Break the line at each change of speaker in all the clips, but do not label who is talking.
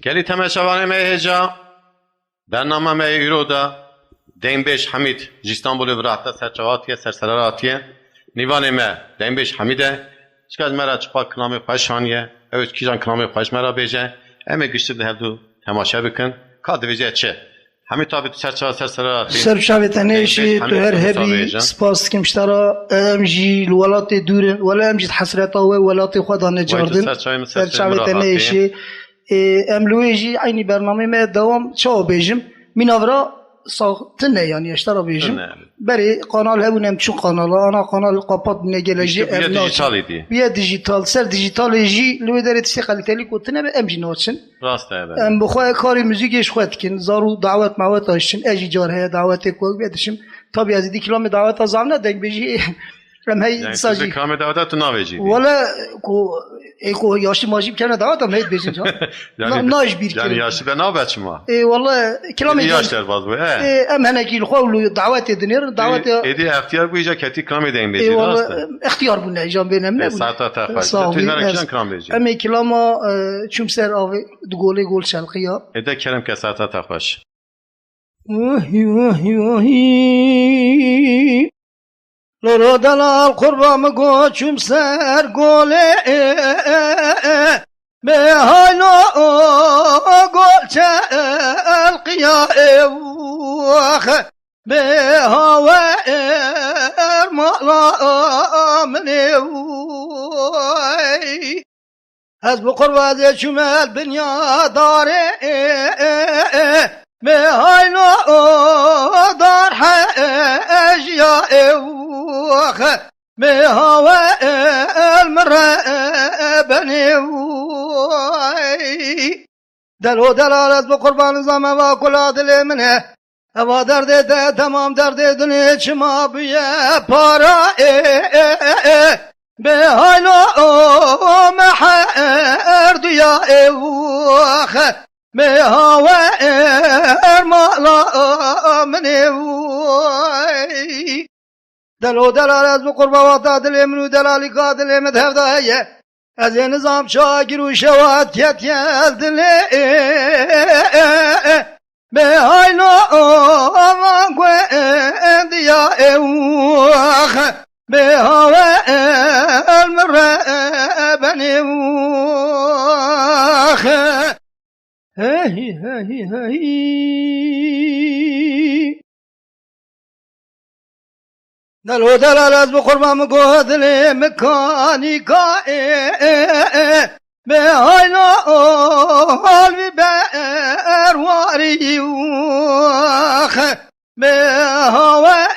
گلی تماشاوانه مهجا برنامه مه ایرودا دیم بیش حمید جستان بولی برات سرچواتیه سرسراتیه نیوانه مه دیم بیش حمیده چکار مرا چپا کلامی پاشانیه اوش کیجان کلامی پاش مرا بیجه اما گشته ده دو تماشا بکن کاد ویژه چه همین تابت سرچوات سرسراتی
سرچاوی تنیشی تو هر هبی سپاس کمشترا امجی الولات دور ولا امجی حسرتا و ولات خدا نجاردن سرچاوی تنیشی املویجی عینی برنامه ما دوام چه بیجم میناورا ساختنه یعنی اشترا بیجم بری قنال هبونم چون قنالا انا قنال قاپات نگلجی بیا دیجیتال سر دیجیتال جی لوی دارید سی قلیتالی کوتنه به امجی نوچن
راسته
ام بخواه کاری موزیکش خود کن زارو دعوت موت داشتن اجی جاره دعوت کوک بیادشم طبعا از دی کلام دعوت زامنه دنگ بیجی رم هی ساجی
کلام دعوت تو ناویجی
ولا کو یاشی ماجی کنه دعوت هم هیچ بیشین جا ناش بیر
یعنی یاشی به نابت شما
والله کلام
یاش در باز بود
ام هنه کی الخواه دعوت دنیر دعوت
ایدی اختیار بویجا کتی کلام دین بیجی راسته
اختیار بونه جان بینم نه
ساعت تخواش تو نرکشن کلام بیجی
ام کلام چوم سر آوه دو گل شلقیا
ایده کرم که ساعت تخواش
لورو دلال قربام گوچم سر گوله به هایلو گول چل قیاه وخ به هوا ارمالا منی وی از بقربازه شمال بنیا داره به هایلو دار حاجیا وخ به هوا المره بني وي دلو دلالت بقربان زمان و کلا دل منه هوا درد تمام درد دنیا چما بیه پارا به هایلو محر دیا وخ به هوا ارمالا مني وي دلو دلال از بقرباتا دل منو دلالی کا دل مذهب دایه از نظام شاگیر و شوات یتیل دل به هایلو آمان گوند یا اوخ به هوا المره بنی اوخ هی هی هی دلو دلال از بقربام گودل مکانی کا به هایلو حالوی برواری وخ به هوا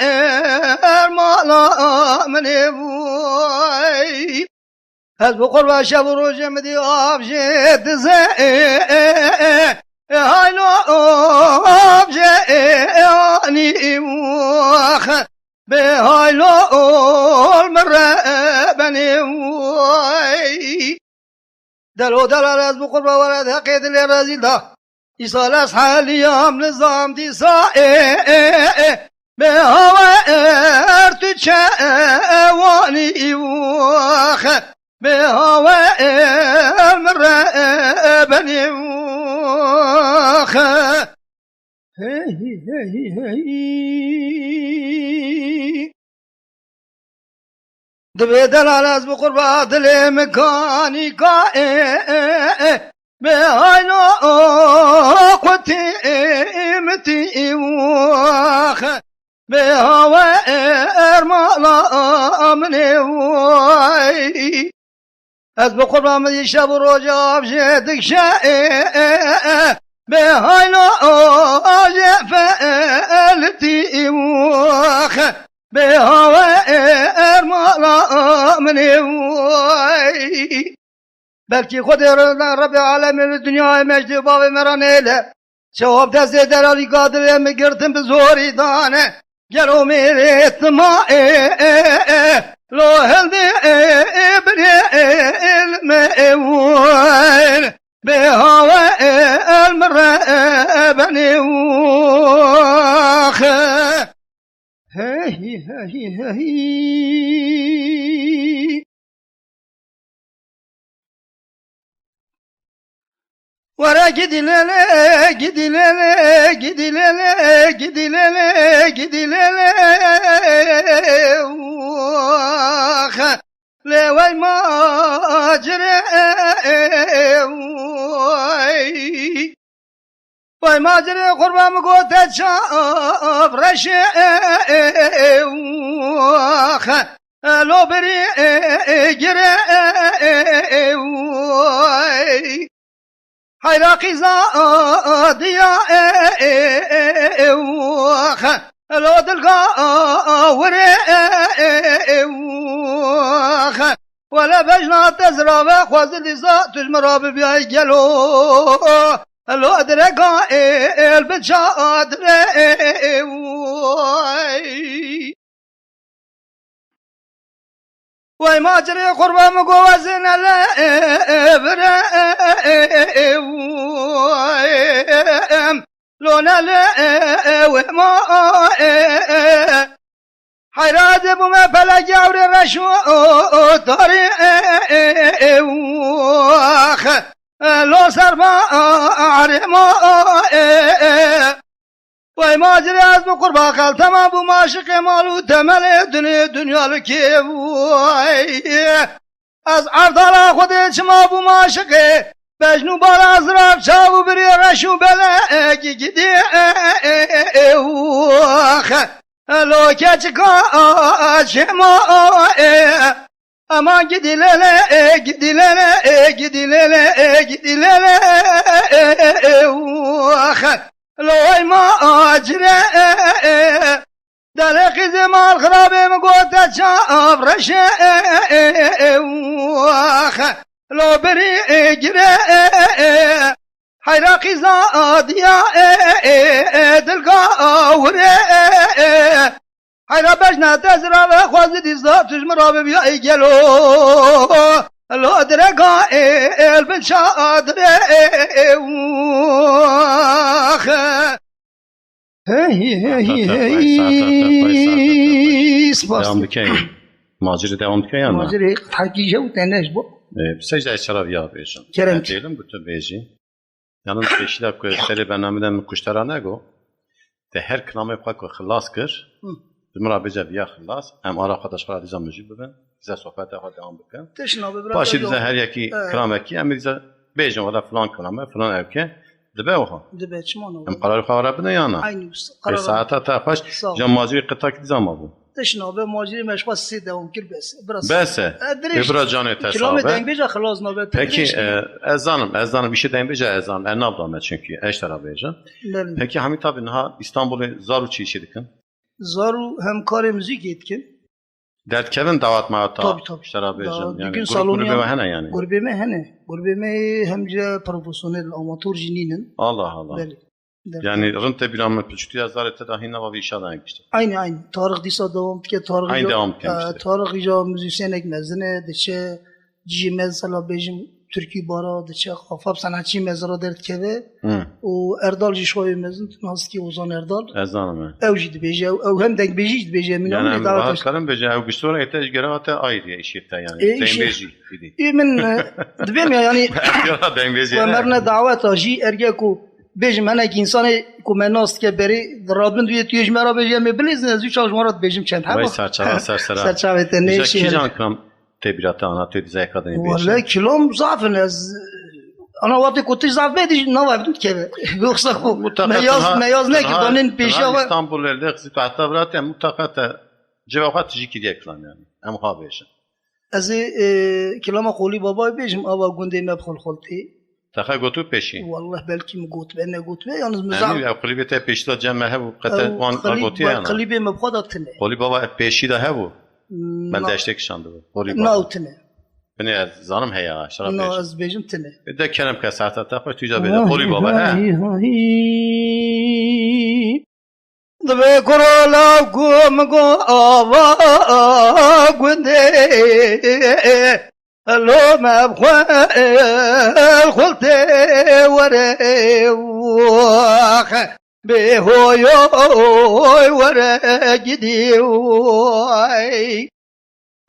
ارمالا منی وی از بقربا شب و روز مدی آب جد زه هایلو آب جانی وخ به هایلو المره بني وي دلو دلال از بقربا ورد حقی دل رزیل دا ایسال از حالی هم نظام دی سائه به هوا ارتو چوانی وخ به هوا المره بني وخ هی هی هی دبی دلال از بقربا دل مکانی کا به هایلو قوتی متی وخ به هوا ارمالا منی وی از بقربا مدی شب و روز آب جدک شائه به هایلو جفلتی وخ به هوا ارمالا منی وی بلکی خود رب العالمین دنیا مجد باب مرا نیله جواب دست دلالی قادر مگرتم به زوری دانه گرو میره اتماعه لو هلدی ابن علم وین به هوا المره بني وخ هی هی هی Vara gidilele, gidilele, gidilele, gidilele, gidilele. Levay macere. Vay macere kurbamı gote çap reşe. Lo beri gire. Hayra kıza diya lo dilga vire ولا بجنا تزرع وخوز لزا تجمر ببيع جلو لو أدرقا البتشاد وي ما جري قربا مقوزن لو نلا وما حيراد بما بلا جاور رشو داري لو سرما عرما وي ما جري از بقربا خال تمام بو ماشق مالو تمل دنيا لكي از عردالا خودي چما بو ماشق بجنو بالا زراب چاو بري رشو بلا گدي لو كاتكا شما اما gidilele gidilele gidilele gidilele لو ما اجري دلق زمان خرابي مقوت شاف رشي لو بري اجري حيراقي زاديا دلقا وري حيرا بجنا تزرع وخوز ديزا تجمر ببيع جلو لو درقا البنشاد
devam dikeyim. Maciri devam dikeyim ama.
Maciri hakice u teneş bu.
Secde şarab ya bejim.
Kerem.
Diyelim bütün beji. Yalnız beşiler koy seri benamiden kuştara go. De her kılame pak ve xılas kır. Zımra beca biya xılas. Hem ara arkadaşlar dizem müzik bibin. Bize sohbete devam bikin.
Teşna be.
Başı dize her yaki kılameki hem dize bejim valla falan kılame falan evke. Dibe oha.
Dibe çmano.
Hem kararı xavarabine yana.
Aynı
karar. Saata tafaş. Cam maciri kıtak dizem bu.
Teşna be maciri meşbas si devam kir bes.
Bese. Ebra canı tesabe.
Kilometre dengeja xılas nabet.
Peki ezanım bir şey dengeja ezan. Ernab da çünkü eş tarafı beja. Peki Hamit abi ha İstanbul'u zaru çişidikin.
Zaru hem kare müzik etkin.
Dertkevin davat mağata.
Tabii.
İşler bejam. Yani
gurbeme
hene yani.
Gurbeme hemce profesyonel amatör jininin.
Allah.
Beli.
Yani rınte bir anmet püçtü yazar ete dahi nava bir işadan yapmıştı.
Aynı. Tarık disa devam ki Tarık.
Aynı devam etmişti.
Tarık ija müzisyen ekmezine deçe cimez sala bejim Türkiye bara deçe kafab sanatçı mezara dert keve. O Erdal jişoy mezun naski Ozan Erdal.
Ezanım.
Evjid beje ev hem denk bejid beje min
yani hem vakarım beje ev güçlüğüne ehtiyacı gerate ayrı işitte yani. Denbeji idi.
Min dibem yani.
Denbeji.
Ömerine davet aji ergeku bejim henek insanı ku menast ke beri rabin diye tiyejmera beje me bilizne zü çalışmarat bejim çent ha.
Vay serçava sersera.
Serçavete ne şey.
Can tebirata anlatıyor dize kadını beje.
Vallahi kilom zafen az ana vakti kutu zaf bedi ne var keve. Yoksa bu meyaz ne ki donin peşe var.
İstanbul'da xizit hatta bırak mutlaka cevap tijiki diye kılan yani. Hem habeşin.
Az kiloma qoli baba bejim ava gunde me bxol xolti.
Taha gotu peşi.
Vallahi belki mi got ben ne got ve yalnız mizah.
Yani klibete peşi cemme hebu qata wan gotu yani.
Klibe me bxoda tne.
Qoli baba peşi de hebu. Ben deştek şandı. Qoli baba.
Na tne.
Beni zanım heya şarap peşi.
Na az bejim tne.
Bir de kerem kasata tafa tüca bede. Qoli baba ha.
Dve korola gum go ava gunde. لو ما بخوا الخلت ورا بهوي ورا جدي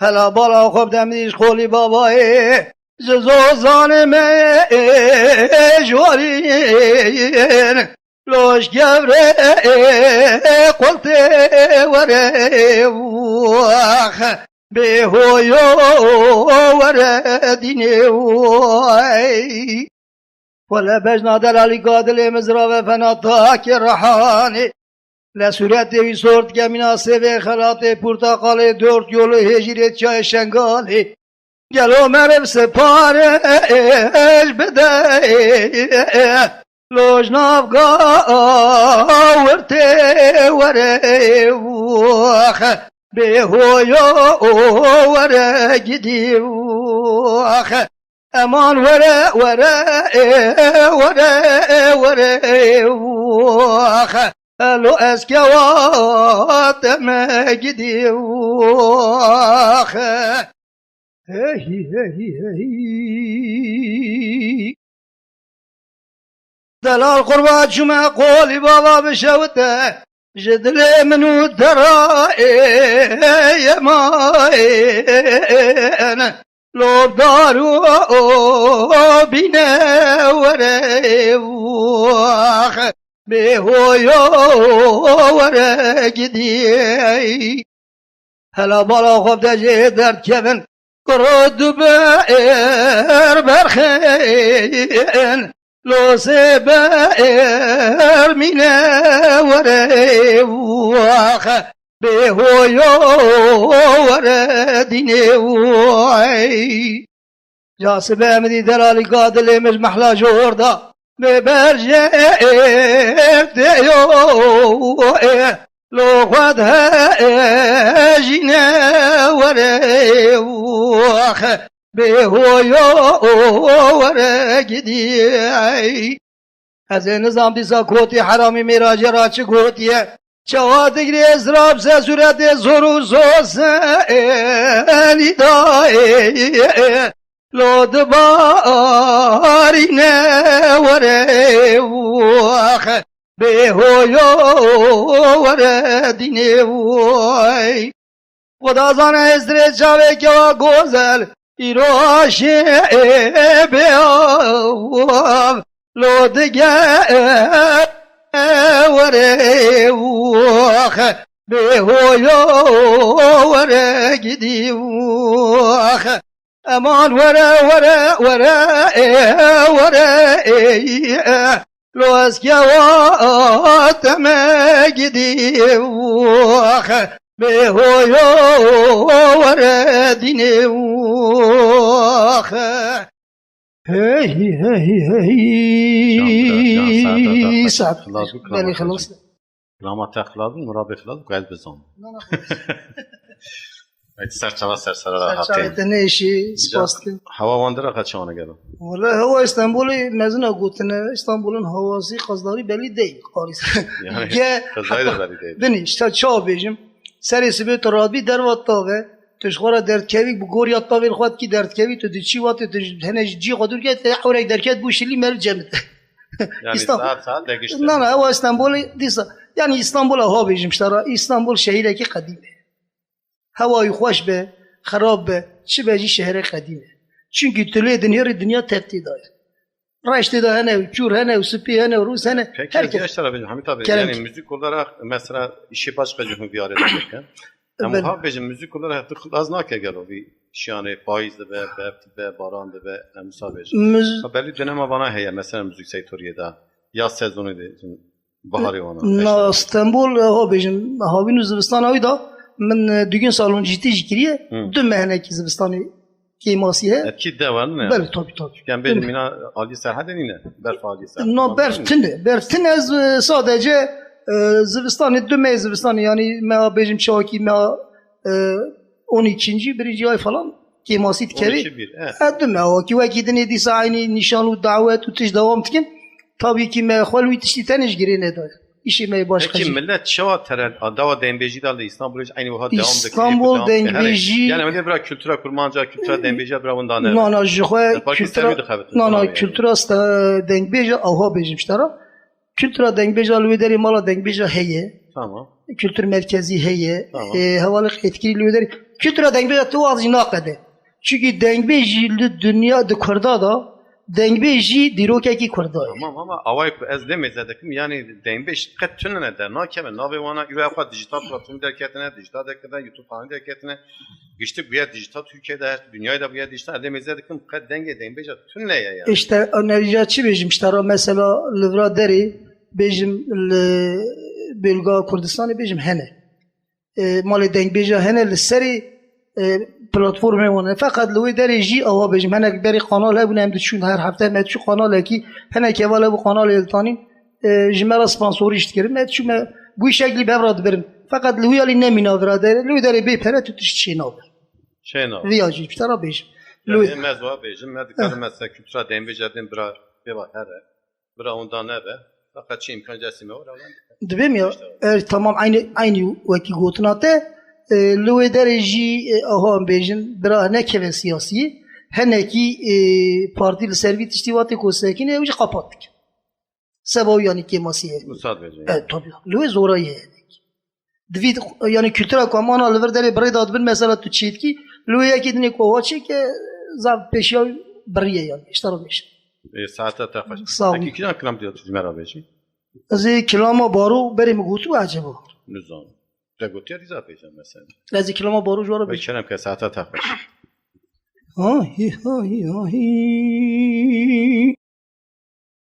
هلا بلا خب دمنيش خولي باباي جزو ظالمه جوارين لوش قبره قلت وره وخ بهويو وره ديني وي ولا بجنا دلالي قادل مزرعة فنطاك الرحاني لا سورت وی سورت که مناسب خلات پرتقال دورت یول هجرت چای شنگالی گلو مرم سپارش بده لوج نافگا ورته وره وخ به هویو وره گیدی وخ امان وره وره وره وره وخ لو اسكوات ما جدي واخ هي دلال قربات شما قولي بابا بشوته جدلي منو ترى يا ماين لو دارو بينا وري واخ بهويو ورا جدي هلا بالا خوب دجي درد كبن قرد بئر برخين لو سبئر منا ورا واخ بهويو ورا ديني وعي جاسب امدي دلالي قادل مش محلا جوردا ببرجه ديو لو خدها جينا وري وخ بهويو ورا جدي از نظام دیسا کوتی حرامی میرا جرا چه کوتیه چواد گری ازراب سے صورت زورو زوزنی دای لو دبارينا ورا وخ بهويو ورا ديني وي خدا زانه ازدر جاوه که گوزل ایروشه بیاو لو دگه ورا وخ بهويو ورا گدی وخ امان ورا ورا ورا ورا لو اسكوات ما جدي وخ بهويو ورا ديني وخ هي ساعت بالي خلص
لما تخلص مرابط خلاص قاعد بزون سرچاوه سرسره را هاتیم
تنشی سپاس کن
هوا واندره قد شانه گرم
ولی هوا استانبولی مزنا گوتنه استانبولن هوازی قصداری بلی دی قاریس
قصداری بلی دی
دنیش تا چا بیجم سری سبی تو رادبی در وقت تاوه تشخورا درد کوی بگور یاد تاویل خود کی درد کوی تو دیچی وقت هنج جی قدر که حورک درکت بوشلی مر جمت
yani saat دگشت
نه نه هوا استانبولی دیسا یعنی استانبول ها بیجم شترا استانبول شهری که قدیمه هوای خوش به خراب به چه بجی شهر قدیمه چونکه طول دنیا ترتیب داره رشته ده هنه کور هنه و سپی هنه و روس هنه
herkes yaşlar abi Hamit abi yani müzik olarak mesela işi başka cümle bir araya gelirken ama habecim müzik olarak az nakya gelo bir yani faizde ve baranda ve musabece belli dönem bana heye mesela müzik sektörü de yaz sezonu de baharı ona
İstanbul habecim havin Uzbekistan ayda من دوگین سالون جیتی جکریه دو مهنه کی زمستانی کی ماسیه
اكيد ده ولا
بله طبعا
yani benim mina Ali Serhat denine berf Ali Serhat
no berftine az sadece Zivistan dö me Zivistan yani me bejim çaki me 12. birinci ay falan ki masit kevi dö me o ki vakidine disa aynı nişanlı davet utiş devam tkin tabii ki me xolwi tiştiteniş girene de işi me başka
Peki millet şava terel dava dembeci dalda İstanbul'a aynı bu devam
İstanbul dembeci
yani öyle bir kültüre kurmanca kültüre dembeci bravundan ne?
No kültüre sta dembeci aha bejimştara kültüre dembeci alvederi mala dembeci heye
tamam
kültür merkezi heye havalık etkili alvederi kültüre dembeci tu az jinaqade چونکی دنگبیجی دنیا د کردا دا دنگبیجی دیروکه کی کردا
tamam ama avay ez demezedekim yani D5 qed tünne de nakeme nave wana üye xwa dijital platform derketine dijital derketine YouTube kanalı derketine geçtik bir dijital Türkiye'de dünyada bir dijital demezedekim qed denge D5 tünne ya
işte analiza çi bejim işte mesela livra deri bejim Belga Kurdistan'ı bejim hene mali dengbeja hene liseri platform ونه فقط لوی درجی آوا بجیم هنگ بری قنال هبونه هم دچون هر هفته مدچو قنال کی هنگ که والا بو قنال التانیم جمرا سپانسوریشت کردیم مدچو ما بوی شکلی ببراد برم فقط لوی علی نمینا براده لوی داری بی پره تو تش چی ناب ویاجی بترا بجیم
لوی مزوا بجیم مدکار مثلا kültüra dembejadin bra beba here bra ondan ne be fakat çi imkan jasime var alan
dibim ya tamam aynı vaki gotunate لوی درجی آهان بیشن برای نکه سیاسی هنکی پارتی لسروی تشتیواتی کوسکینه اوج قپات کن سبب یعنی که ماسیه
مساعد بجین
tabii لوی زورایه دوید yani kültüra komana lever dere برای داد بن مثلا تو چیت کی لوی یکی دنی کوه چی که زاب پیشیا بریه yani işte o beş
saate tafaş
sağ
ki kiran kram diyor tücmera beşi
az kilama baro berim gutu acaba
nizam Regotiya riza peycan mesela.
Lezi kilama boru jora beş.
Beşerem ke saata tafaş.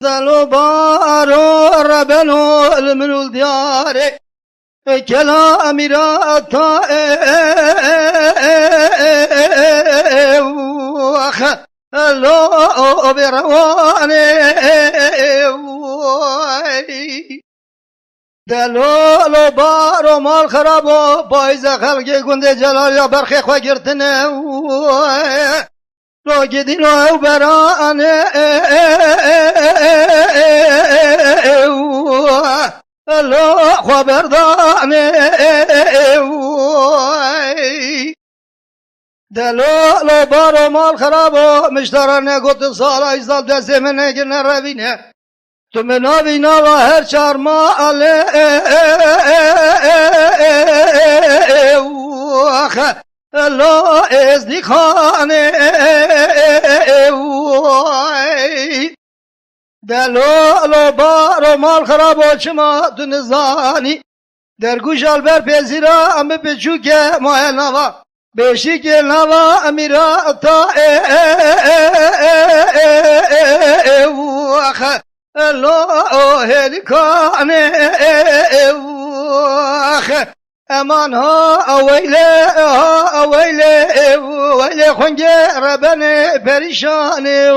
Dalo baro rabeno ilminul diyare kelamirata lo beravane دلال بار و مال خراب و بایز خلق گنده جلال یا برخی خواه گرتنه لو گدین و برانه لو خواه بردانه دلال بار و مال خراب و مشترانه گوت سال ایزال دسته منه گرنه روینه تو مناوی ناوا هر چار ماله لا ازدی خانه دلال بار و مال خراب و چما تو نزانی در گوشال بر پیزیرا امی بچو که ماه نوا بشی که نوا امیرا تا الله هلكانه امان ها اويله خنجه ربنا پریشانه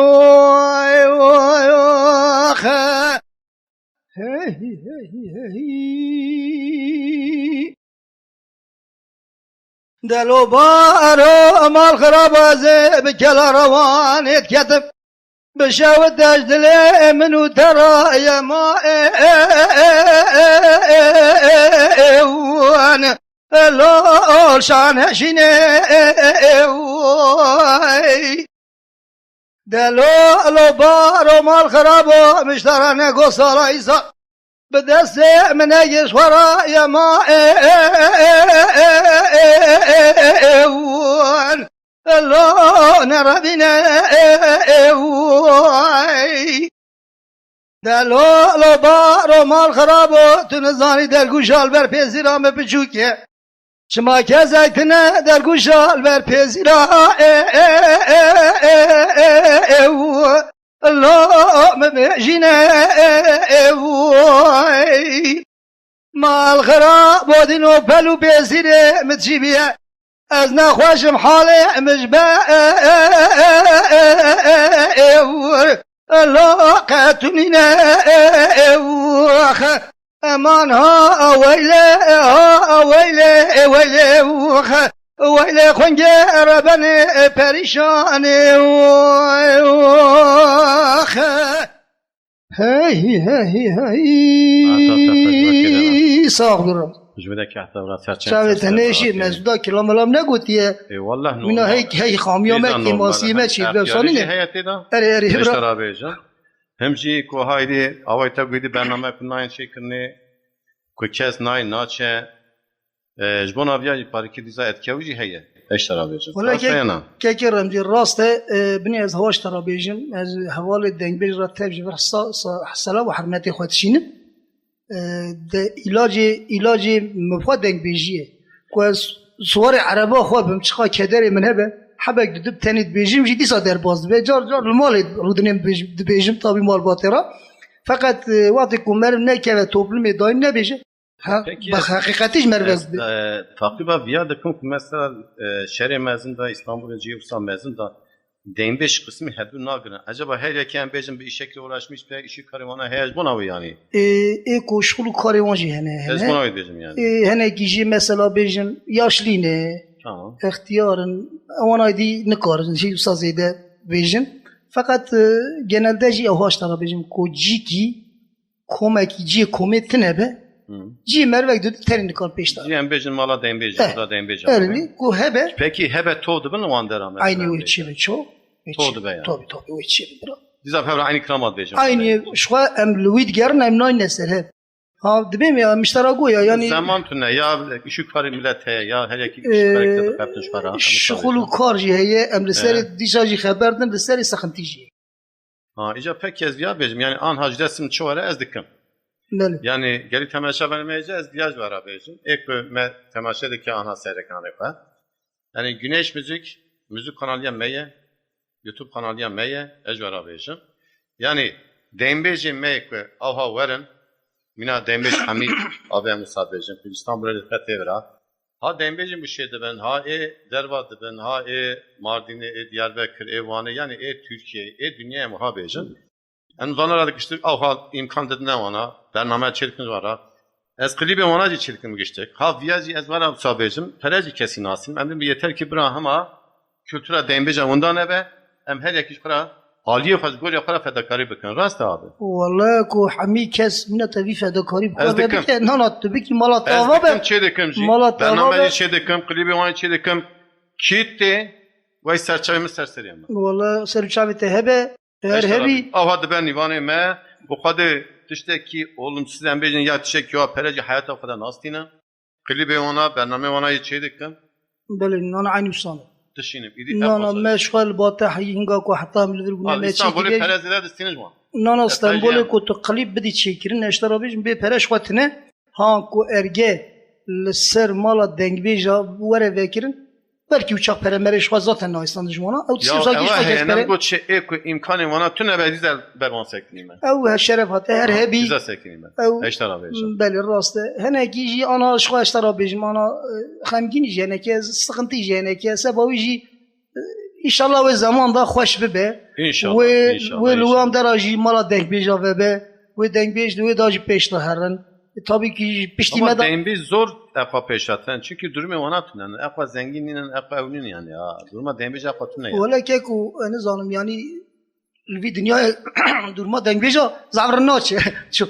دلو بارو مال خراب ازه بكلا روانت كتب بشاوت دجدلي منو ترى يا ما وانا لا شان هشيني دلو بارو مال خرابو مشترانه قصة رئيسة بدست من اجس ورا يا ما الله نرى بنا دلو بارو مال خرابو تنزاني در گوشال بر پیزیرا me بچوکه شما که زکتنه در گوشال بر پیزیرا الله مبجینه مال خرابو دینو پلو پیزیره متجیبیه از نخواشم حالي مجبا لا قاتلنا امانها ويلي خنجة ربنا پریشان هی صاحب
جوده که احتمال سرچن
شاید نشی مزدا کلام لام نگوتیه
ای والله
اینا هی خامیامه کی ماسیمه چی بسانی نه اری
اشترا بیجا همجی کو هایدی اوای تا گویدی برنامه کناین شکرنی کو کس نای ناچه جبون اویا پارکی دیزا اتکاوجی هیه اشترى بيجن
ولا كي رمزي الراس بني از هواش ترى بيجن از حوالي دنگ بيج رتب جبر حصلا وحرمتي خواتشين علاج مفاد دنگ بيجيه كويس صور عربا خو بمشقا كدري من هبه حبك دب تاني بيجم جدي صادر باز جار المال رودنيم بيجم طبي مال باطره فقط وقتكم مر نكه توبل ميدان نبيجه بحقیقتش مرکز بی.
تقریبا بیادکم که مثلا شهر مزن دا İstanbul Cihursa mezun da demiş kısmı hep nagran. Acaba her yeken bejim bir şekilde uğraşmış ve işi karivana heyaz buna mı yani?
Koşulu karivancı hene.
Ez buna mı bejim yani?
Hene kişi mesela bejim yaşlı ne?
Tamam.
İhtiyarın ona di ne karın şey sazede bejim. Fakat genelde ji hoşlara bejim ko ciki komaki ci kometine be. Ci mervek dedi terini kal peşte.
Ciyem bejim mala deyim bejim, da deyim bejim.
Öyle ku hebe.
Peki hebe toğdu bunu vandera mesela.
Aynı o içi çok.
Toğdu be yani.
Tabii o içi.
Dizap hebe aynı kramat bejim.
Aynı şu an Louis Gern hem neyin neser hep. Ha dibim ya müşterago ya yani.
Zaman tüne ya işi karı millet he ya her iki işi karı kaptın şpara.
Şuhulu karji heye emri seri dişacı haberden de seri sıkıntıcı.
Ha ica pek kez ya bejim yani an hacdesim çoğara ezdikim. Yani geri temaşa vermeyeceğiz, ihtiyacı var abicim. İlk bölüm temaşadaki ana seyrekanı var. Yani Güneş müzik kanalı meye, YouTube kanalı meye, ecvar abicim. Yani Dembeci meyek ve avha verin, mina Dembeci Hamid abi musabecim, İstanbul'a dikkat evra. Ha Dembeci bu şeyde ben, ha Dervat'ı ben, ha Mardin'i, Diyarbakır, Van'ı yani Türkiye, dünyaya muhabecim. Yani zanaradık işte avha imkan dedi ne ona, bername çirkin var ha. Ez klibi ona çirkin geçtik. Ha viyazi ez var sabecim, pereci kesin asim. Emdim bir yeter ki bırak ama kültüre Dembeci ondan ne be? Hem her yakiş kara haliye faz gol yapara fedakarı bakın. Rast abi.
Vallahi ko hami kes mine tabi fedakarı bakın. Tabii nanat tabii ki Malatya
be. Ez çedekim ji. Bername çedekim, klibi ona çedekim. Kitti ve serçavimiz serseriyem.
Vallahi serçavi tehebe her hebi.
Avhadı ben ivane me bu kadar tişteki oğlum sizden bejin ya tişek ya pereci hayata kadar nastina. Klibi ona bername ona çedekim.
Beli nana aynı usanı.
تشيني بإيدي
نانا مشغل باطح ينقا كو حتى من الفرقون ما
اسطنبول فرز لا دستينج ما
نانا اسطنبول كو تقليب بدي تشكرين اشترى بيج بي فرش وقتنا ها كو ارجع للسر مالا دنگ بيجا ورا فكرن belki uçak peremereş var zaten Naistan düşmanı. O tisi uzak iş var
kesbere. Ya evet şey eko imkanı var. Tüne be dizel berman sekniyim.
O şeref hat her hebi.
Dizel sekniyim. Eşter abicim.
Beli rastı. Hene ki ana şu eşter abicim ana xemgin jene ki sıkıntı jene ki sebebi ji inşallah ve zamanda hoş be.
İnşallah.
Ve luam deraji mala denk beja ve ve denk bej ve daji peşte herren. Tabii ki piştiğime
ama dembi zor epa peşaten çünkü durma ona tunan epa zenginliğinin epa evlinin yani ya durma dembi epa tunan ya.
Valla ki o ne zanım yani bir dünya durma dembi zavrın naçe. Şu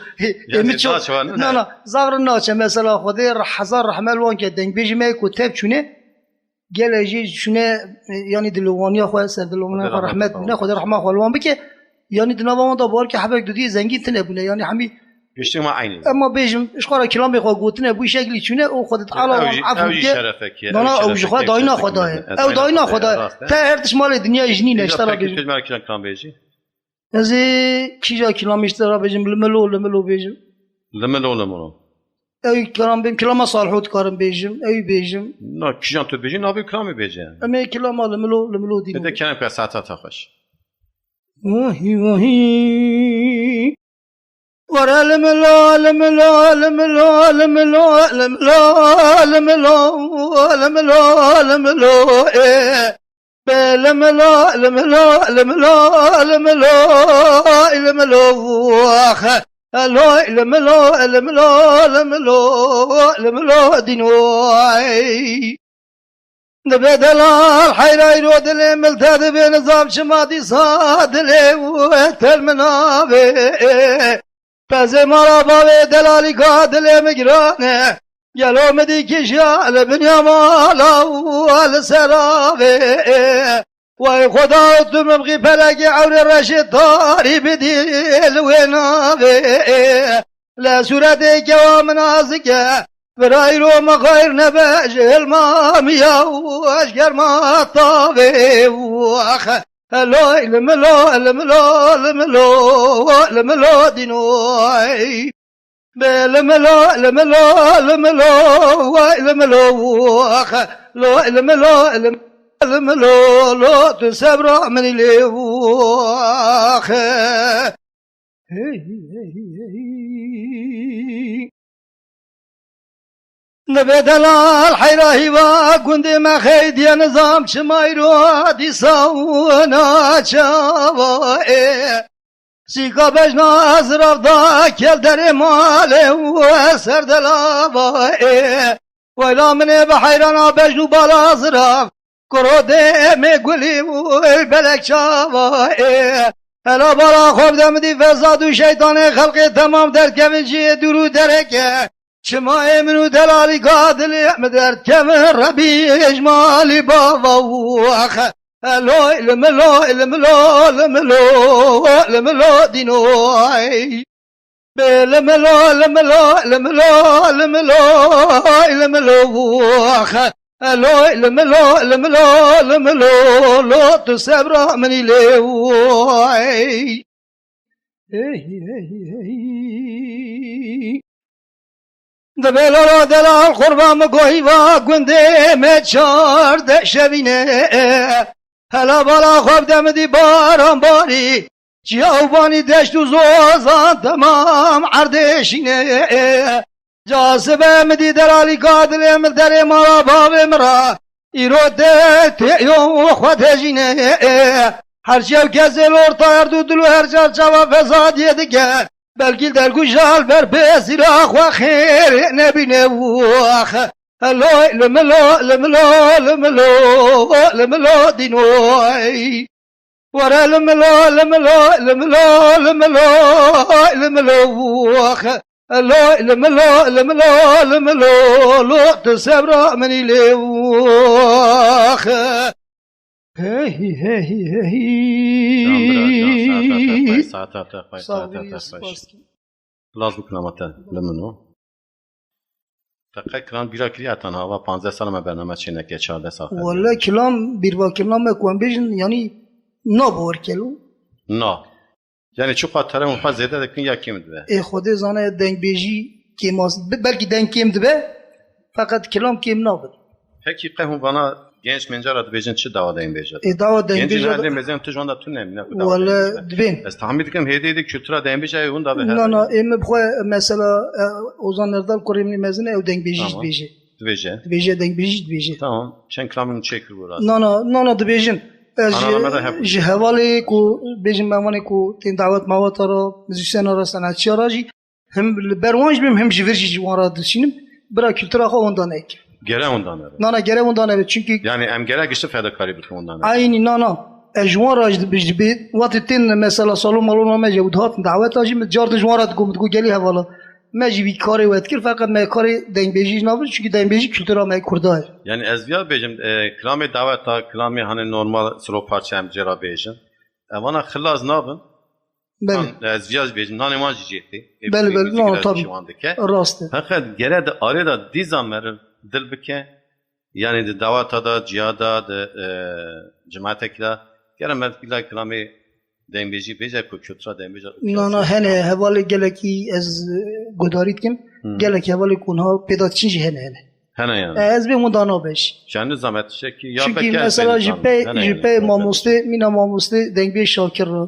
yani naçe var ne?
Na zavrın naçe mesela Xuday hazar rahmel wan ki dembi me ko tep çune geleceği şune yani dilwaniya xwe ser dilwaniya rahmet ne Xuday rahmet xwalwan bike yani dinavama da var ki habek dedi zengin tine bile yani hami
geçti ma aynı.
Ama bejim işkara kilamı xwagotine bu şekli çune o Xuday taala
afu ki.
Bana o jixwa dayna Xuday. Ev dayna Xuday. Ta her tişmal dünya jnine iştara bejim.
Peki tezmer kilan kan beji.
Ezi kija kilometre bejim lemelo bejim.
Lemelo.
Ev kilam bem kilama salhut karım bejim. Ev bejim.
No kijan tu bejim abi kilamı beji.
Ama kilama lemelo değil.
Bir de kenem ka saata taxış.
Vahi ورالم لا لم لا لم لا لم لا لم لا لم لا لم لا لم لا لم لا لم لا لم لا لم لا لم لا لا لم لا لم لا لم لا لم لا دينوي نبدل الحيرة يرود الملتاد بين زاب شمادي صاد لي وتلمنابي Peze maraba ve delali kadile migrane Gelo mediki şale binyamala vel serave Vay Xuda tümüm gipeleki avri reşit taribi dil ve nave La sureti kevam nazike برايرو ما غير نباج المامية واشقر ما طابي واخ لو الملو الملو الملو الملو دينوي الملو الملو الملو الملو واخ لو الملو الملو لو تسبر من اللي واخ نبدل الحيرة وكنت ما خيد يا نظام شمايرو دي صونا شوائي سيكا بجنا أزرف دا كل در مالي وسر دلابائي ويلا مني بحيرانا بجنو بالا أزرف كرو ديمي قولي والبلك شوائي هلا بالا خوب دمدي فزاد و شيطان خلقي تمام در كفنجي درو دركه شما منو دلالي قادل مدرت كمن ربي اجمالي بابا واخ لو الملو الملو الملو الملو دينوي الملو الملو الملو الملو الملو واخ لو الملو الملو الملو لو تسبر مني لوي دبلو دلال قربان مگوی و گنده مچار دشبینه هلا بالا خواب دمدی باران باری جیاوبانی دشت و زوزان تمام عردشینه جاسبه مدی دلالی قادل مدر مرا باب مرا ایرو ده تیو خود جینه هر شب کسی لورتا اردو دلو هر شب شبا فساد یدگه بلکه در گوشال بر بسیراخ و خیر نبینه واخ لو لملو لملو لملو لملو دینوی ورا لملو لملو لملو لملو لملو واخ لو لملو لملو لملو لو تسبر مني لواخ هي هي هي
لازم کنامتا لمنو تقریبا کلام بیرا کریه تنها و 15 سال ما برنامه چی نکه 14 سال
والله کلام بیر با کلام کوام بیشن یعنی نبور کلو
نه یعنی چه خاطره مفاد زیاده دکن یا کیم دبه
ای خود زانه دنگ بیجی کیماس بلکه دنگ کیم دبه فقط کلام کیم نبود
پeki هم bana genç mencara dibêjin çi dawa deyên bêje
dawa deyên
bêje genç mezên tu jwanda tu ne
wala dibên
ez tahmin dikim hêdê kültura deyên bêje hûn da be
no em bixwe mesela Ozan Erdal Kurêmî mezin ew deng bêjî dibêje deng bêjî dibêje
tamam çen kilamın çekir bu rast
no dibêjin ji hevalê ku bêjin mewanê ku tên dawet mawata ra muzîsyena ra sanatçiya ra jî hem li berwan jî bim hem ji vir jî wan ra dişînim bira kültura xwe ondan ek
gere ondan evet
no gere ondan evet çünkü
yani em gere gişte fedakarî bikim ondan
aynı no اجوان راج بجبي وقت تين مثلا صالون مالون ما جاب دهات دعوات اجي متجارد جوارات قوم تقول جالي هوالا ما جي بكاري وذكر فقط ما كاري دين بيجي نابل çünkü دين بيجي kültüra ما kurda
yani ezviya bejim klame davet ta klame hani normal sro parça em cera bejin evana xilaz nabın
بله
ezviya bejim nane ma jeti
بله no tabii rast
fakat gere de arada dizan merir dil bike yani de davata da cihada da cemaatekla gere mevkila klame دنبیجی بیچه کو کترا دنبیجا
نه هنه حوالی گلکی از گداریت کن گلکی حوالی کنها پیدا چیزی هنه
yani
از به مدانا بش
چند زحمت شکی یا
çünkü mesela jipe mamuste mina mamuste دنبیج شاکر را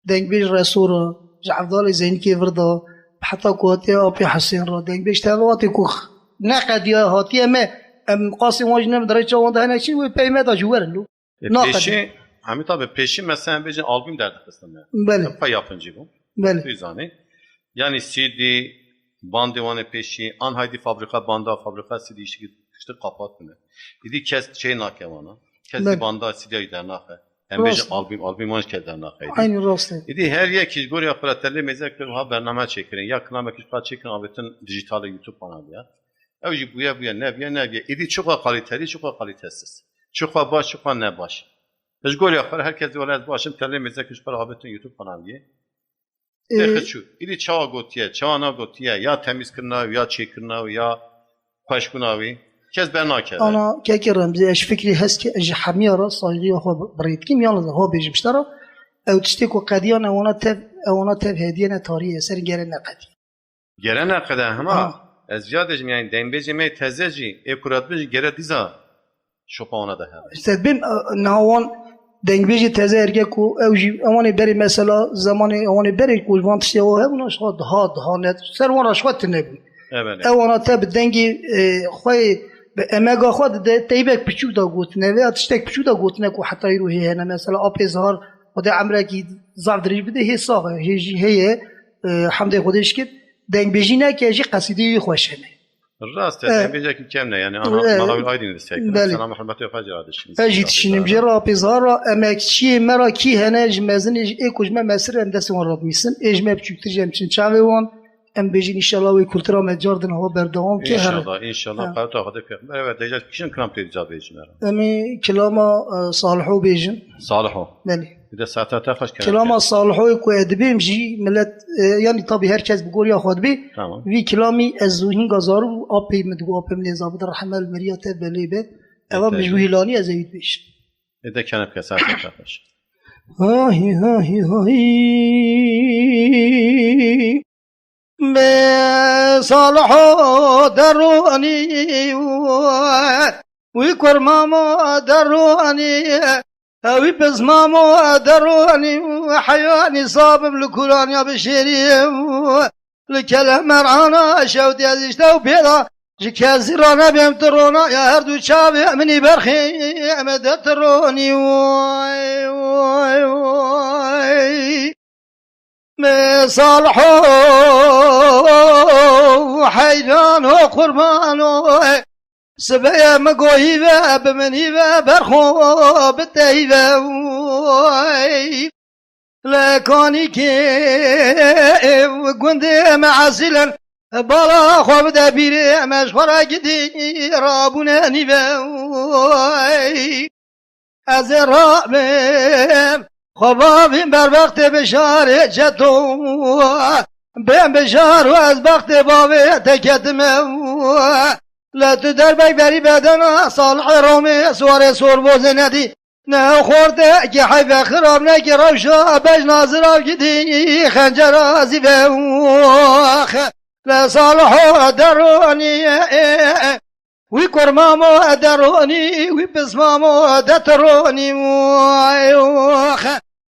دنبیج رسول را جعفدال زینکی وردا حتی کوتی آبی حسین را دنبیج تلواتی کوخ نقد یا هاتی ما قاسم واجنم درجه وانده هنه چی و پیمه دا جوار لو
نقد Hamit abi peşin mesela bir albüm derdi kısmı.
Böyle.
Yapay yapıncı bu.
Böyle.
Düzane. Yani CD, bandivanı peşi, an haydi fabrika banda fabrika CD işi işte kapattı. İdi kes şey nakevana. Kes banda CD dernahe. Hem bir albüm hoş dernahe.
Aynı rastı.
İdi her yer ki gör ya praterli mezekler ha bername çekirin. Ya kınamak iş çekirin abetin dijital YouTube kanalı ya. Evci bu ya ne. İdi çok kaliteli çok kalitesiz. Çok baş çok ne baş. ايش قول يا اخي herkes diyor az başım telemizde küçük rahabetin YouTube kanalı. Şu. İdi çağa gotiye, çağına gotiye ya temiz kırnav ya çekirnav ya خوش کناوی کس برنا کرده
انا که رمزی اش فکری هست که اج حمیارا صایغی خو برید کیم یالله ها بیجمشترا او تشتکو قدیان اونا تف هدیه نتاری سر گره نقدی
گره نقده هما از زیادش میان دیم بیجی می تزجی اکورات بیجی گره دیزا شپانه ده هم
استاد بیم نهوان دنگ بیجی تزه ارگه کو اوجی اوانی بری مثلا زمانی اوانی بری کو وانتشتی او هم نشود ها نت سر وانا شوت نبی اونا تب دنگی خوی به امگا خود تیبک پچو دا گوت نوی اتشتک پچو دا گوت نکو حتی روحی هنه مثلا آپیزهار و ده عمره کی ضعف دریج بده هی ساقه هی حمد خودش کد دنگ بیجی نه که اجی قصیده خوشه نه
راست دنگ بیجی که کم نه یعنی آنها ملاوی آیدین دستیک سلام حرمتی و فجر آدشین
اجی تشینیم جرا آپیزهار امک چی مرا کی هنه اجمزن اکوجمه مسیر اندسی وان راد میسن اجمه بچوکتر جمچین چاوی وان ام بیجین انشالله وی کلترا مجاردن هوا بردوام که هر
انشالله قرار تا خود پیغمبر و دیجات کشن کلام تیجا بیجن
امی کلاما صالحو بیجن
صالحو
بله
اذا ساعتها خوش کردن
کلاما صالحو کو ادبیم جی ملت یعنی طبی هر کس بگور یا خود بی وی کلامی از زوهین گازارو آپی مدگو آپی من زابط رحمه المریات بلی به اوا مجوهیلانی از اید بیش
اذا كانت كساعتها خوش
هاهی هاهی هاهی بصالح دروني ويكور ماما دروني وي بس ماما دروني وحياني صابم لكلان يا بشيري لكلام مرعانا شوتي ازيشتو بيضا جكازيرانا بهم ترونا يا هردو شابي مني برخي مدى تروني واي واي واي صالحو حيران وقربانو سبيا مقوهيبا بمنيبا برخو بالتهيبا لكوني كيف قندي معسلا بلا خواب دابيري مشغورة قدي رابونا نيبا أزرابم خبابين بر وقت بشار جتو بين بشار و از وقت بابه تکتم لا تدر بی بری بدن صالح رومی سوار سور بوز ندی نه خورده که حیف خراب نکی روشا بج ناظر آب گدی خنجر آزی بوخ لا صالح درونی وی کرمامو درونی وی بسمامو دترونی ویوخ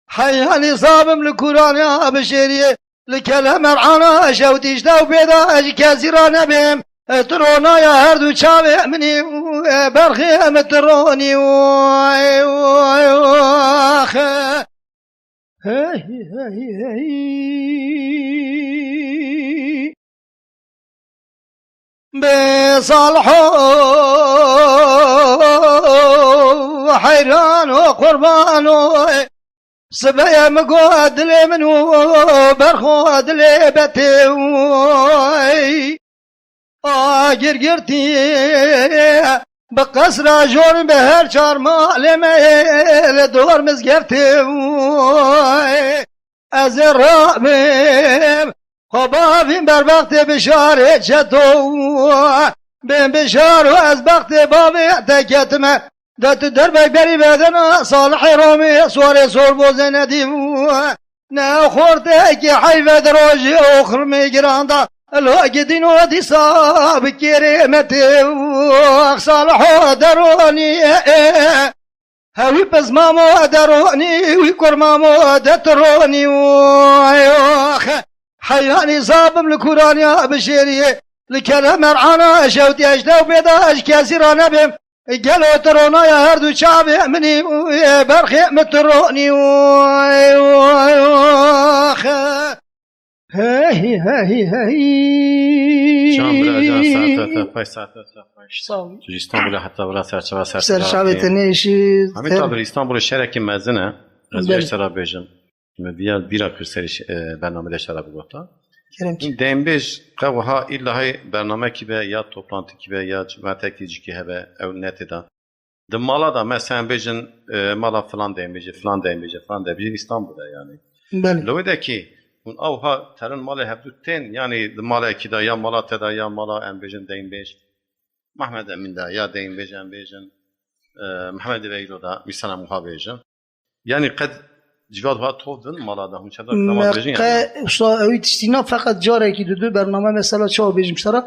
حیانی صابم لکورانی بشیریه لکلم مرعانا شوتیش دو بیدا اجی کسی را نبیم ترونا یا هر دو چاوی منی برخی مترونی ویوخ هی هی هی بصالحو حيران وقربانو سبيا مقود لي منو برخود لي بتوي قرقرتي بقصر جور بهر شار مالي دور مزقرتي ازرابي خبابين بر وقت بشار چتو بین بشار و از وقت بابی تکتمه دت دربک بری بدن صالح رومی سوار سور بوزه ندیم نه خورده که حیوه دروجی اخر میگرانده الوقت دینو دیسا بکریمتی صالح درونی هاوی پس مامو درونی وی کر مامو دترونی حياني صابم لكورانيا بشيريه لكلام مرعانا شوتي اجدو بيضا اجكاسي رانا بهم قالوا ترونا يا هردو شعبي مني برخي متروني هاي هاي هاي
شام بلا ساعتها تجي اسطنبول حتى ولا سر
شعبي تنيشي
همين طابر اسطنبول الشركة مازنة از سرا بيجن مبيا بيرا كرسريش برنامه داشترا بگفتا این دنبش قوها ایلا های برنامه کی به یا توپلانتی کی به یا جماعت کی کی هبه او نت دا د مالا دا مثلا بجن مالا فلان دنبج فلان دنبج فلان دنبج اسطنبول'da yani
بله
لو ده کی اون اوها ترن مالا هبدوتن yani د مالا کی دا یا مالا تدا یا مالا ام بجن دنبش محمد امین دا یا دین بیجن محمد ویلو دا میسنا مخابیجن یعنی قد جواد ها توفدن مالا دا هم چه دار نماز بیجن
اوی تشتینا فقط جاره کی دو برنامه مثلا چه بیجم سرا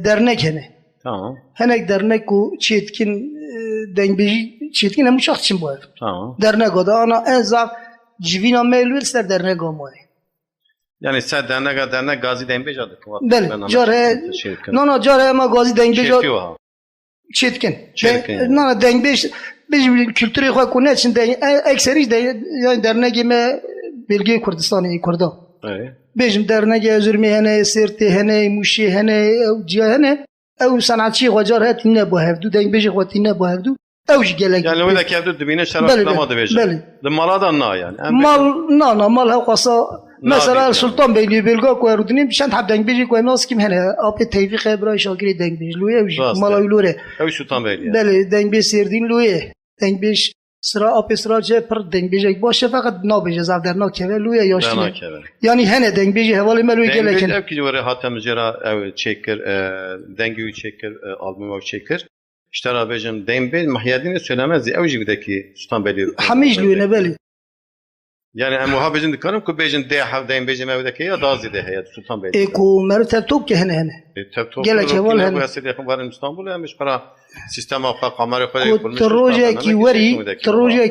درنک هنه
tamam
هنک درنک و چیتکین دنگ بیجی چیتکین همون شخص چیم باید
tamam
درنک دا انا ازاف جوینا میلویر سر درنک آمای
yani sen dernek gazi deng bejadı
بله جاره نه جاره ما گازی دنگ بیجا چیتکن نه دنگ بیش بیش kültürü خو کنه چن دنگ اکثریش yani درنک ما بلگی کردستانی کردا بیشم درنک ازرمی هنه سرتی هنه موشی هنه جیا هنه او صنعتی خواجار هات نه با هفدو دنگ بیش خواتی نه با هفدو اوش گلک
yani o da kevdu dibine şarap lamadı bejadı
بله
de maladan na yani
مال نه مال ها قصا مثلا سلطان بیلی بلگا کوردنیم چند حب دنگ بیجی کوی ناس کیم هنه آب توفیق برای شاگری دنگ بیج لوی اوش مال لوره
اوش sultan beyli
بله دنگ بیج سردین لوی دنگ بیج sıra apı sıra ce per deng bejek başı fakat ne bejez avder ne keve luya yaşlı yani hene deng beje havalı meluy geleken
deng ki var hatem jera ev çekir dengi çekir albüm çekir işte rabecim deng bej mahyadini söylemez ev jibdeki sultan beyli
hamiş lüne beli
yani em muhabecin dikanım ku bejin de hav deng bejim evdeki ya dazı de hayat sultan beyli
ku mertep top ki hene gelek heval hene
bu asili yakın var İstanbul hem para sistem afka kamera koyuyor
kurmuş. Troje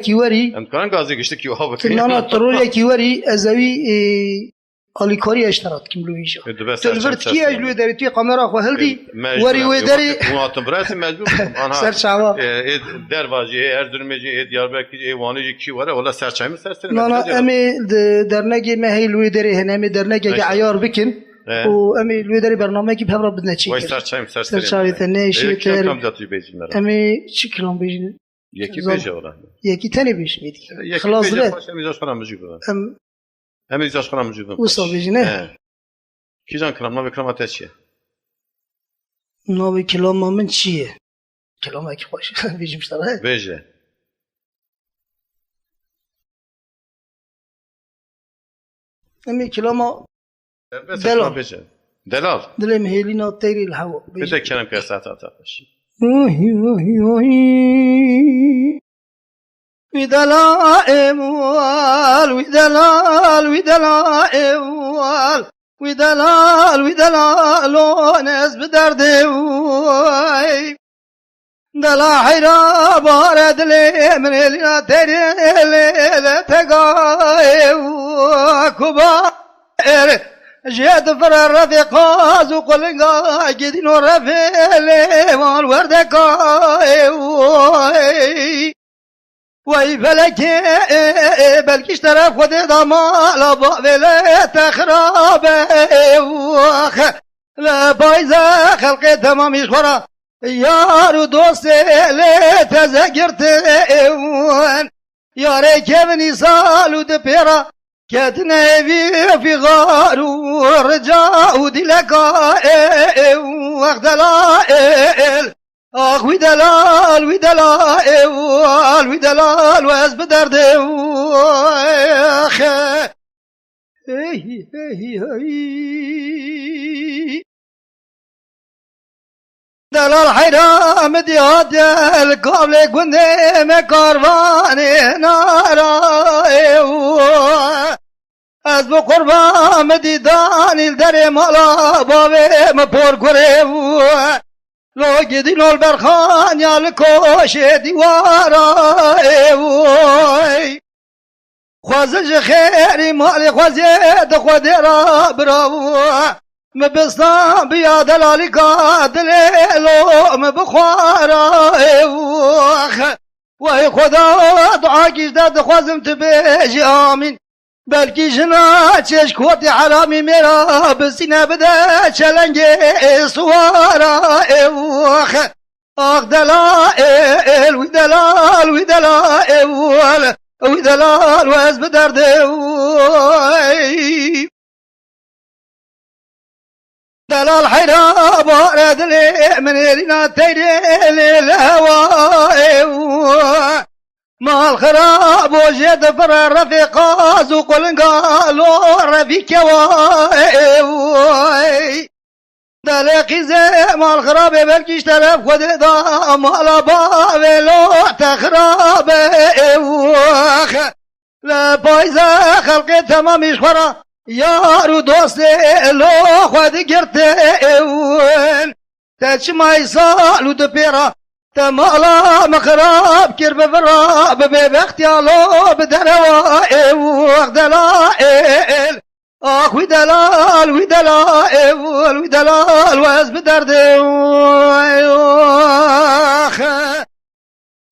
ki veri.
Emkan gazi geçti ki o
abi. Nana troje ki veri azavi alikari iştirak kim lüyişa. Telvert ki ajlu deri ti kamera xo heldi. Veri ve deri.
Muhatım burası mecbur. Ana.
Serçava.
Dervacı, Erzurumcu, Diyarbakır, Vanıcı ki var. Ola serçayı serçene.
Nana emi dernegi mehil deri henemi dernegi ayar bikin. و امی لودری برنامه کی بهبرا بدن چی
وای سرچایم
سرچاوی تنه شیتر
کم جاتو بیجینر
امی چی کلام بیجین
یکی بیجه ولا
یکی تنه بیش میدی خلاص ده
امی جاش خرام مجیب امی جاش خرام مجیب
وسا بیجینه
کی جان کلام نو کلام اتشیه
نو کلام من چیه کلام کی خوش بیجیم شتره
بیجه
امی کلام
دلال
دلم هيلينا طيري الهواء
بدك كلام كاسات اتاش
ودلال وال ودلال وال ودلال ناس بدرد دلا حيرا بارد لي من هيلينا طيري لا تقاي كوبا جاد فر الرفيقاز وقلقا جدين ورفيلي والوردكا وي فلكي بلكيش ترى خدي ضمال بلا تخراب لا بايزة خلقي تمام يشخرا يارو دوستي لا تذكرت يا ريكبني سالو دبيرا كاتنا في غار ورجاء دلقاء واخدلائل اخ ودلال ودلال واز بدرد اخ دلال حيرام دياد القابل قندي مكارفاني نارا از بو قربان مدیدان الدر مالا باوی مپور گریو لو گدی لول برخان یا لکوش دیوارا خوازج خیری مالی خوازید خودی را براو مبستان بیا دلالی قادل لو مبخوارا وهي خدا دعا گیزده خوازم تبیجی آمین بلکی جنا چش کوتی حرامی میرا بسینه بده چلنگی سوارا آخ دلائل وی دلال وز بدرده دلال حيرا بارد لي من رينا تيري للهواء ما الخراب وجد فر الرفيقا زوق قالوا رفيق دلقي زي مال خرابة بلكيش تلف خد دا مال بابي لو تخرابة اوخ لا بايزة خلقي تماميش خورا يارو دوستي لو خد قرت اول تاش ما يصالو دبيرا تمالا مخراب كرب فراب بيب اختيالو بدنوا اوخ دلائل آخ وی دلال وی دلال واز بدرد آخ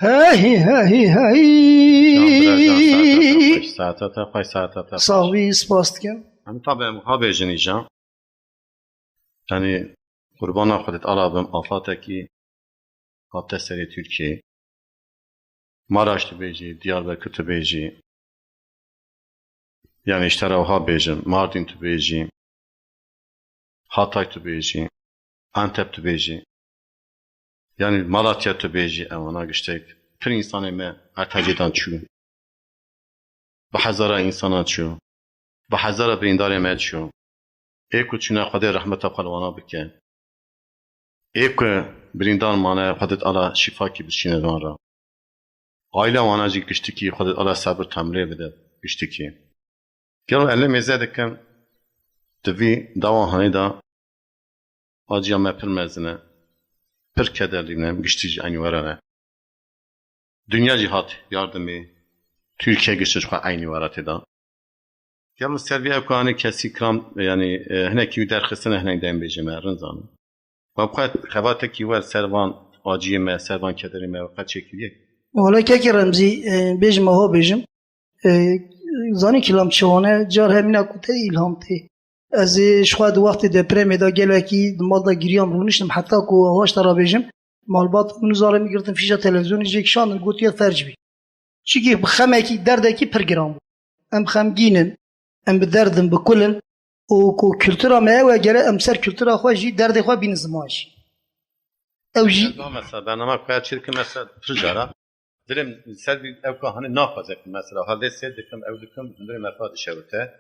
هی
ساعتا
صاحبی سپاس کن
هم طبعا مخابه جنیجان yani kurbana خودت alabım afataki Galatasaray Türkiye Maraş tübeci Diyarbakır tübeci yani işte Ravha bejim, Mardin tübeci, Hatay tübeci, Antep tübeci, yani Malatya tübeci, evana güçtek. Pir insan eme ertacıdan çu. Bahazara insana çu. Bahazara birindar eme çu. Eko çuna Kadir rahmeta kalvana bike. Eko birindar mana Kadir ala şifa ki bişine donra. Aile vanacı güçtü ki Kadir ala sabır tamre bede güçtü ki. Gelo elle meze dikim devi dava haneda acıya mepir mezine pir kederliğine güçtücü aynı varane dünya cihat yardımı Türkiye güçtücü aynı varate da gelo Serbiya evkani kesi kram yani heneki derxisine henekden bejime rınzanı vabkat xevateki vel servan acıya me servan kederime vabkat çekiliye
ولی که رمزی بیجم ها بیجم زانی کلام چوانه جار همین اکوته ایلهام تی از شخواد وقت دپرم دا گله کی مال دا گریام رونشتم حتی کو هواش ترا بیجم مال بات منو زاره میگرتم فیشا تلویزیونی جیک شاندن گوتیه فرج بی چیکی بخمه کی درده کی پرگرام ام خمگینن ام بدردم بکلن و کو کلتورا ما و گره ام سر کلتورا خو جی درد خو بین زماش او جی
مثلا برنامه کوه چرک مثلا پرجارا Dilim selvi evka hani nafazek mesela halde sevdikim evdikim dilim mefad şevte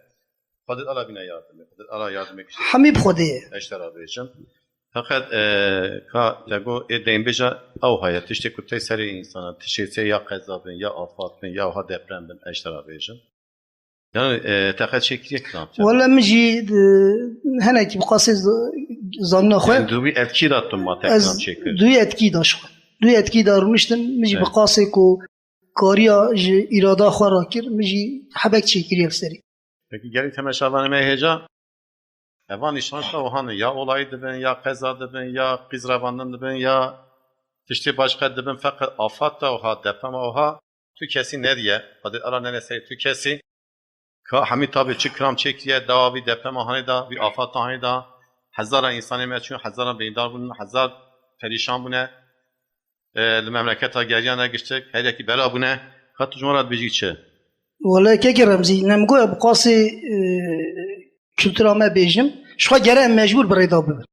Kadir ala bina yardım Kadir ala yardım ekşi
Hamib khodiye
eşler abicim fakat ka lego edeyim beja av hayat işte kutay seri insana tişese ya kazabın ya afatın ya ha depremden eşler abicim yani takat şekli kram
valla mji heneki bqasiz zanna xwe
dubi etki dattım ma tekrar çekir
duy etki daş دوی اتکی دارونشتن میجی بقاسه کو کاریا اراده خورا کر میجی حبک چی کریه سری
Peki geri temeşavanı meyheca evan işansa o hani ya olaydı ben ya kazadı ben ya kızravandı ben ya işte başka ben fakat afat da oha deprem oha tu kesin ne diye hadi ala ne sey tu kesin ka hamid tabi çıkram çekiye davi deprem hani da bir afat hani da hazara insanı meçhun hazara beydar bunun hazar perişan bu ne المملكتها جايانا قشتك هيداكي بلا بنا خط جمرات بيجي تشي
ولا كيكي رمزي نمقو بقاسي كلتورا ما بيجم شو جرى مجبور بريدا ببن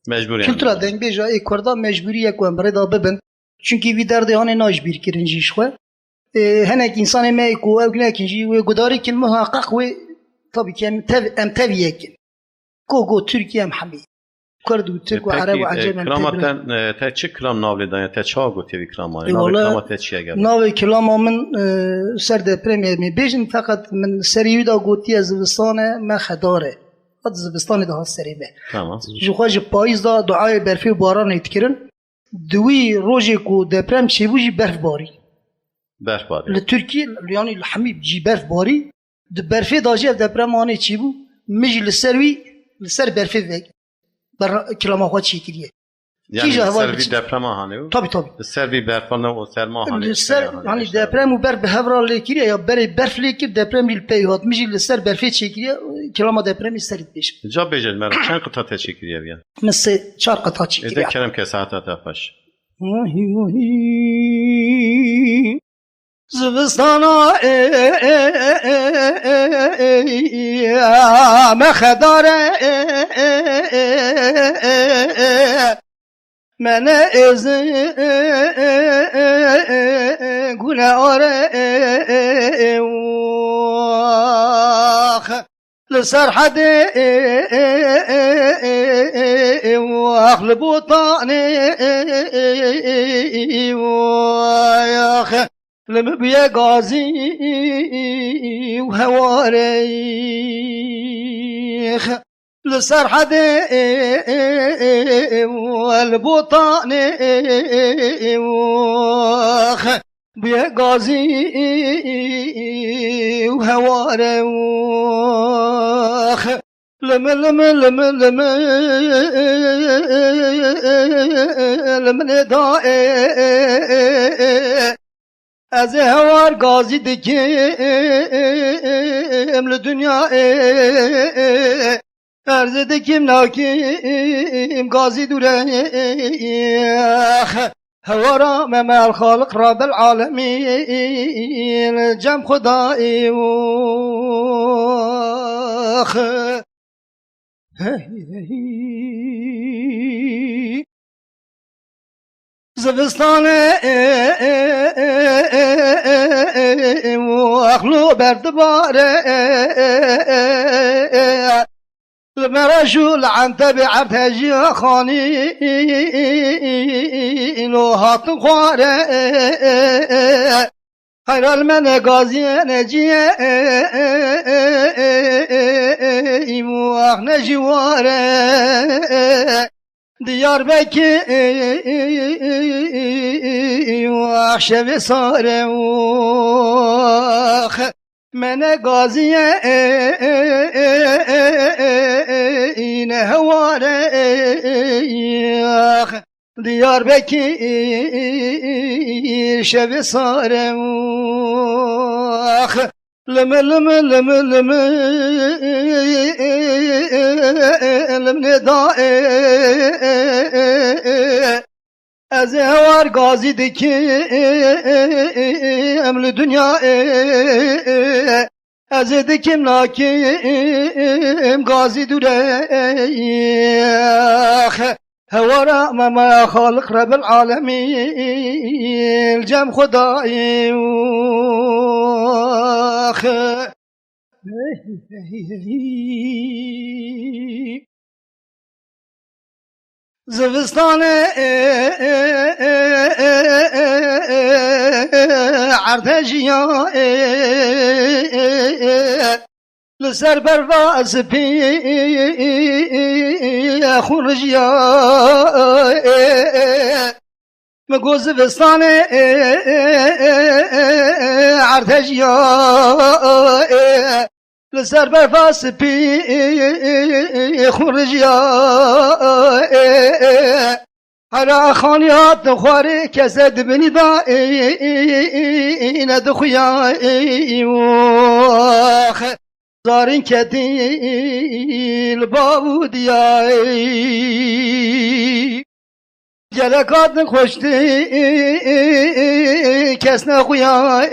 مجبور يعني
كلتورا دنگ بيجا اي كوردا مجبوري يكون بريدا ببن چونكي في درد هاني ناش بير كرنجي شو هناك انسان ما يكو او كنجي وقداري كلمه حقق و طبي كم ام تبيك كوكو تركيا محمي کرد و ترک و عرب و عجم
کرامتن تا چه کلام ناولی دانیا تا چه گویی وی کلامانی ناولی کلامت چیه گفت
ناولی کلام من سر دپرمی می بیشتر فقط من سریعی دا گویی از زبستانه مخداره خود زبستانی ده سریعه
تمام
جو خواهش پاییز دا دعای برفی و باران ایتکرن دوی روزی کو دپرم چی بودی برف باری لترکی یعنی الحمید جی برف باری برفی داجی دپرم آنی چی بود میج لسروی لسر برفی وگ بر کلام خود چی کریه
yani servi deprem hanı
tabii
servi berfana o serma hanı
yani deprem u ber behevra lekiriye ya ber berf lekir deprem bil peyhat mijil ser berfe çekiriye kelama deprem isterit beş
cevap becel mer çen kıta teşekkür ya
mesela çar kıta çekiriye
ede kerem kesata tafaş
زبستانا مخداره من از گناه لسر حد أخل بوطاني ويا أخ لمبيا غازي وهواريخ لسرحدي والبوطاني وخ بيا غازي وهواريخ لما ندائي از هوار غازي دكيم لدنيا ارز دكيم ناكيم غازي دوريخ هوارا مما الخالق رب العالمين جم خدائي وخ زبستان واخلو بردباره المرجول عن تبع ارتجي خاني لو هات خواره خير المن غازي نجي واخ نجواره ديار بكي وعشب صار وخ من غازي هواريخ ديار بكي شب صار وخ لم ندائي از هوار غازي دكيم لدنيا از دكيم ناكيم غازي دوريخ هوارا ما خالق رب العالمين جم خدائي وخ زفستان عرتجيا لسر برواز بي خرجيا مگو زفستان عرتجيا لسر برواز بي خرجيا هر خانيات خواري كسد بني دائي ندخيا وخ زارين كتي البابو دياي جلكات خوشتي كسنا خويا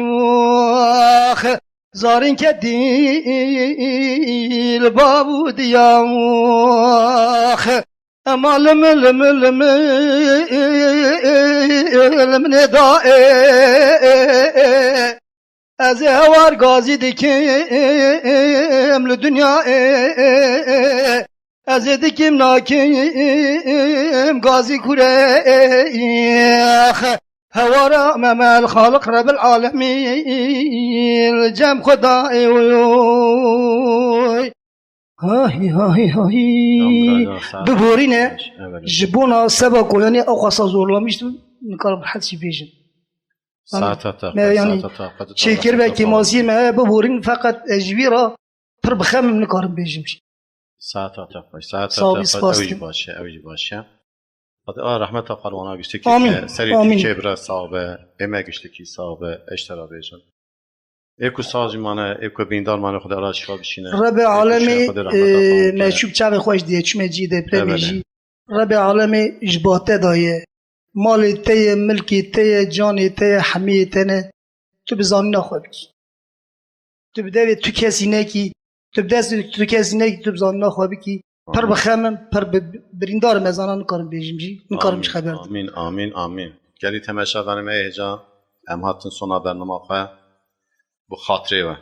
وخ زارين كتي البابو ديا وخ اما لم ندائي از هوار غازي دكيم لدنيا از دكيم ناكيم غازي كوريخ هوارا مما الخالق رب العالمين جم خدائي هاي ببورينا جبونا سبق يعني او خاصة زورلاميش نقرب حد شي بيجن يعني شكر بكي مازي ما ببورين فقط جبيرة ترب خام نقرب بيجمش
ساعتا اوج باشه قد رحمت قروانا گشتی که سری که برای صحابه اما گشتی که صحابه اشترا بیجن ایکو سازی مانه ایکو بیندار مانه خدا را شفا بشینه
رب العالمین مشوب چند خوش دیه چمه جیده پرمیجی رب العالمین اجباته دایه مال تی ملکی تی جانی تی حمی تنه تو بزانی نخواه بکی تو بدوی تو کسی نکی تو بزانی نخواه بکی پر بخمم پر بریندار مزانا نکارم بیجیم جی نکارم چه خبر
آمین گلی تماشا دانم ایجا ام هاتن سونا برنامه خواه بو خاطره و